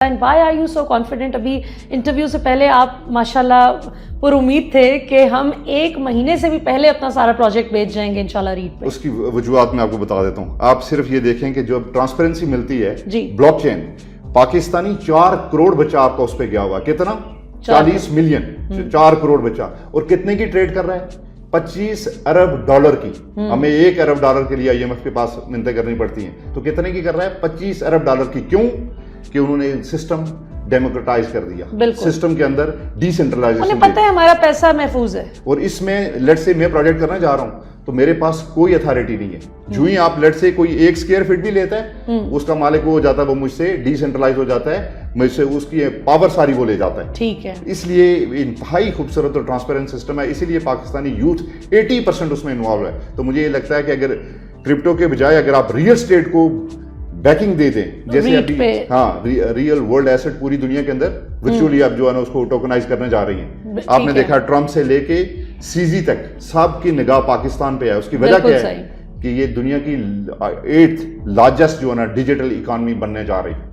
And why are you so confident? ابھی interview سے پہلے آپ ماشاءاللہ پر امید تھے کہ ہم ایک مہینے سے بھی پہلے اپنا سارا پروجیکٹ بھیج جائیں گے انشاءاللہ ریڈ پہ. اس کی وجوہات میں آپ کو بتا دیتا ہوں. آپ صرف یہ دیکھیں کہ جو ٹرانسپیرنسی ملتی ہے جی بلاک چین, پاکستانی 4 کروڑ بچہ آپ کا اس پہ گیا ہوا. کتنا؟ 40 ملین. 4 کروڑ بچہ. اور کتنے کی ٹریڈ کر رہا ہے؟ 25 ارب ڈالر کی. ہمیں 1 ارب ڈالر کے لیے IMF کے پاس منتیں کرنی پڑتی ہیں. تو کتنے کی کر رہا ہے؟ 25 ارب ڈالر کی. کیوں؟ کہ انہوں نے سسٹم ڈیموکریٹائز کر دیا. سسٹم کے اندر ڈی سینٹرلائزیشن. انہیں پتہ ہے ہمارا پیسہ محفوظ ہے. اور اس میں لیٹ سے میں پروجیکٹ کرنا جا رہا ہوں تو میرے پاس کوئی اتھارٹی نہیں ہے. جو ہی آپ لیٹ سے کوئی 1 اسکوائر فٹ بھی لیتا ہے اس کا مالک وہ ہو جاتا ہے, وہ مجھ سے ڈی سینٹرلائز ہو جاتا ہے, مجھ سے اس کی پاور ساری وہ لے جاتا ہے. ٹھیک ہے. اس لیے انتہائی خوبصورت اور ٹرانسپیرنٹ سسٹم ہے. اسی لیے پاکستانی یوتھ 80% اس میں انوالو ہے. تو مجھے یہ لگتا ہے کہ اگر کرپٹو کے بجائے اگر آپ ریئل اسٹیٹ کو بیکنگ دے دیں, جیسے ابھی ہاں ریئل ورلڈ ایسٹ پوری دنیا کے اندر ورچولی آپ جو ہے نا اس کو ٹوکنائز کرنے جا رہی ہیں. آپ نے دیکھا ٹرمپ سے لے کے CZ تک سب کی نگاہ پاکستان پہ ہے. اس کی وجہ کیا ہے کہ یہ دنیا کی 8th لارجسٹ جو ہے نا ڈیجیٹل اکانومی بننے جا رہی ہے.